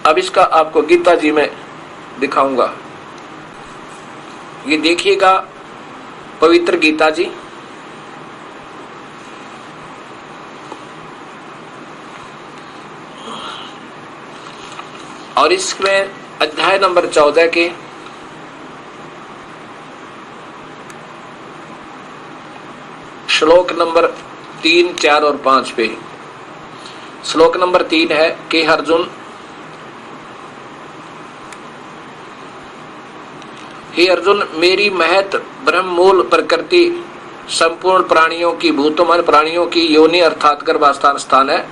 अब इसका आपको गीता जी में दिखाऊंगा। ये देखिएगा पवित्र गीता जी, और इसमें अध्याय नंबर 14 के श्लोक नंबर 3, 4 और 5 पे। श्लोक नंबर 3 है कि अर्जुन, हे अर्जुन, मेरी महत ब्रह्म मूल प्रकृति संपूर्ण प्राणियों की, भूतों प्राणियों की योनि अर्थात गर्भाधान स्थान है,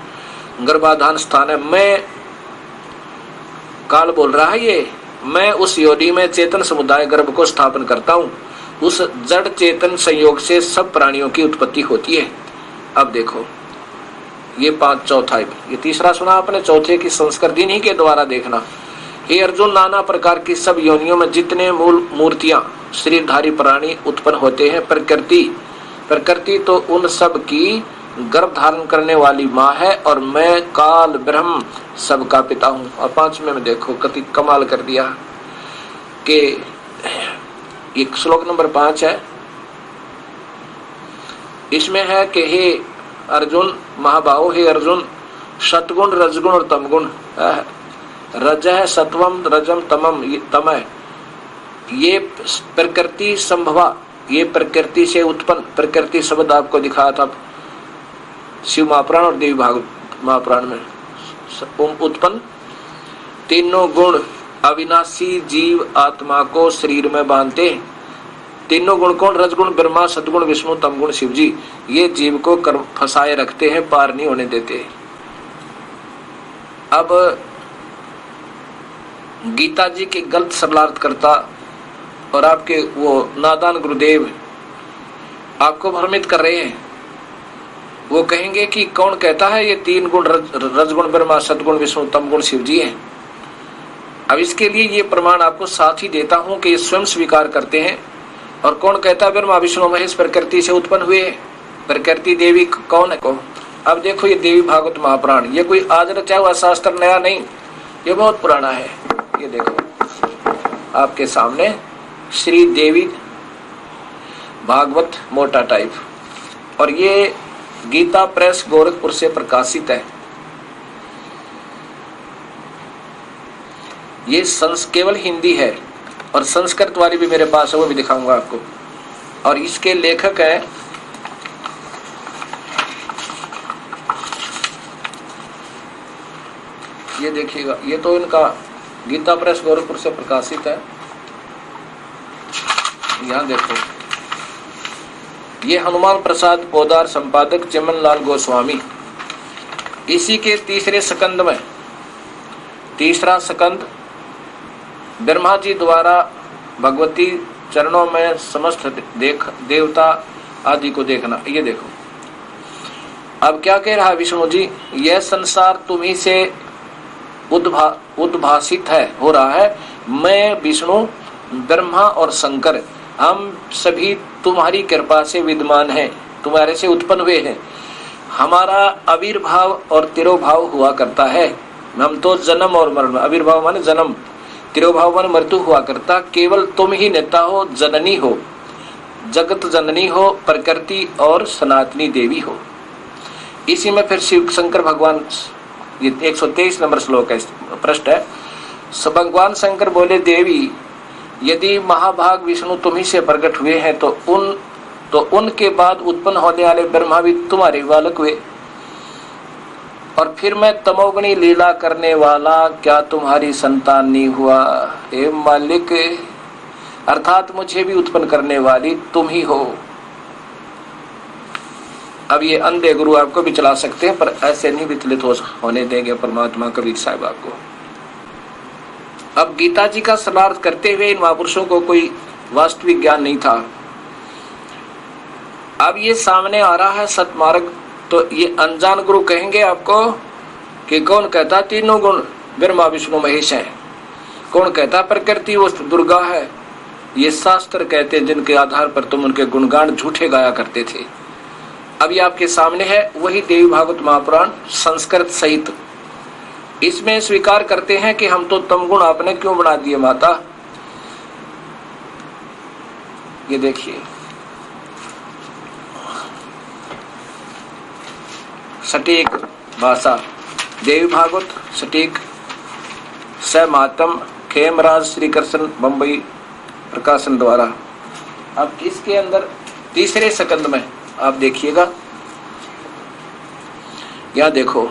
गर्भाधान स्थान है। मैं काल बोल रहा है ये, मैं उस योनि में चेतन समुदाय गर्भ को स्थापन करता हूँ। उस जड़ चेतन संयोग से सब प्राणियों की उत्पत्ति होती है। अब देखो ये 5 चौथा, ये तीसरा सुना आपने, चौथे की संस्कृति इन्हीं के द्वारा देखना। हे अर्जुन, नाना प्रकार की सब योनियों में जितने मूल मूर्तियां शरीरधारी प्राणी उत्पन्न होते हैं, प्रकृति तो उन सब की गर्भ धारण करने वाली माँ है, और मैं काल ब्रह्म सबका पिता हूँ। और 5वें में देखो कति कमाल कर दिया कि ये श्लोक नंबर 5 है, इसमें है कि हे अर्जुन महाबाहो, हे अर्जुन, सतगुण रजगुण और तमगुण, रज है सत्वम रजम तमम तमय, ये प्रकृति संभवा, ये प्रकृति से उत्पन्न, प्रकृति शब्द आपको दिखाया था शिव महापुराण और देवी भागवत महापुराण में, उत्पन्न तीनों गुण अविनाशी जीव आत्मा को शरीर में बांधते। तीनों गुण कौन? रजगुण ब्रह्मा, सतगुण विष्णु, तमगुण शिव जी। ये जीव को फंसाए रखते हैं, पार नहीं होने देते। अब गीता जी के गलत सरलार्थ करता और आपके वो नादान गुरुदेव आपको भ्रमित कर रहे हैं। वो कहेंगे कि कौन कहता है ये 3 गुण रजगुण ब्रह्मा, सतगुण विष्णु, तमगुण शिव जी हैं। अब इसके लिए ये प्रमाण आपको साथ ही देता हूं कि ये स्वयं स्वीकार करते हैं। और कौन कहता है ब्रह्मा विष्णु महेश प्रकृति से उत्पन्न हुए? प्रकृति देवी कौन है? को अब देखो ये देवी भागवत महापुराण, ये कोई आज रचा हुआ शास्त्र नया नहीं, ये बहुत पुराना है। ये देखो आपके सामने श्री देवी भागवत मोटा टाइप, और ये गीता प्रेस गोरखपुर से प्रकाशित है। ये केवल हिंदी है और संस्कृत वाली भी मेरे पास है, वो भी दिखाऊंगा आपको। और इसके लेखक है ये देखिएगा, ये तो इनका गीता प्रेस गोरखपुर से प्रकाशित है। यहां देखो, ये हनुमान प्रसाद पोदार संपादक चमन लाल गोस्वामी। इसी के तीसरे स्कंद में, तीसरा स्कंद, ब्रह्मा जी द्वारा भगवती चरणों में समस्त देवता आदि को देखना। ये देखो अब क्या कह रहा है विष्णु जी, यह संसार तुम्ही से उद्भासित है, हो रहा है। मैं विष्णु, ब्रह्मा और शंकर, हम सभी तुम्हारी कृपा से विद्यमान हैं, तुम्हारे से उत्पन्न हुए हैं। हमारा आविर्भाव और तिरोभाव हुआ करता है। हम तो जन्म और मरण, आविर्भाव माने जन्म, तिरोभाव माने मृत्यु हुआ करता। केवल तुम ही नेता हो, जननी हो, जगत जननी हो, प्रकृति और सनातनी देवी हो। इसी में फिर शिव शंकर भगवान, ये 123 नंबर श्लोक है, पृष्ठ है। भगवान शंकर बोले, देवी यदि महाभाग विष्णु तुम्ही से प्रकट हुए हैं तो उनके बाद उत्पन्न होने वाले ब्रह्मा भी तुम्हारे बालक हुए। और फिर मैं तमोगुणी लीला करने वाला क्या तुम्हारी संतान नहीं हुआ? हे मालिक, अर्थात मुझे भी उत्पन्न करने वाली तुम ही हो। अब ये अंधे गुरु आपको भी चला सकते हैं, पर ऐसे नहीं विचलित होने देंगे परमात्मा कबीर साहब आपको। अब गीता जी का सलार्थ करते हुए इन महापुरुषों को कोई वास्तविक ज्ञान नहीं था। अब ये सामने आ रहा है सतमार्ग, तो ये अनजान गुरु कहेंगे आपको कि कौन कहता तीनों गुण ब्रह्मा विष्णु महेश है, कौन कहता प्रकृति वो दुर्गा है। ये शास्त्र कहते जिनके आधार पर तुम उनके गुणगान झूठे गाया करते थे। अब ये आपके सामने है वही देवी भागवत महापुराण संस्कृत सहित, इसमें स्वीकार करते हैं कि हम तो तमगुण आपने क्यों बना दिए माता। ये देखिए सटीक भाषा देवी भागवत सटीक स मातम खेमराज श्री कृष्ण बंबई प्रकाशन द्वारा। अब इसके अंदर तीसरे सकंद में आप देखिएगा, यह देखो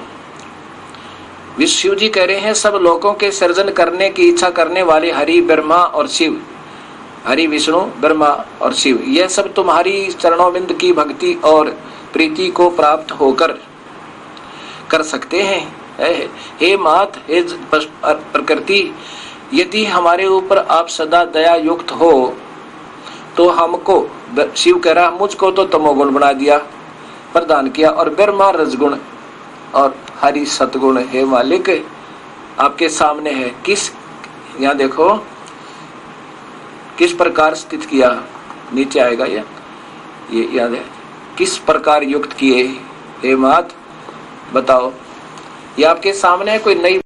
विष्णु जी कह रहे हैं सब लोगों के सृजन करने की इच्छा करने वाले हरि ब्रह्मा और शिव, हरि विष्णु ब्रह्मा और शिव, यह सब तुम्हारी चरणोबिंद की भक्ति और प्रीति को प्राप्त होकर कर सकते हैं। हे मात, हे प्रकृति, यदि हमारे ऊपर आप सदा दया युक्त हो तो हमको, शिव कह रहा मुझको तो तमोगुण बना दिया, प्रदान किया, और ब्रह्मा रजगुण और हरि सतगुण। हे मालिक आपके सामने है, किस यहाँ देखो किस प्रकार स्थित किया, नीचे आएगा ये याद है, किस प्रकार युक्त किए हे मात, बताओ। ये आपके सामने है, कोई नई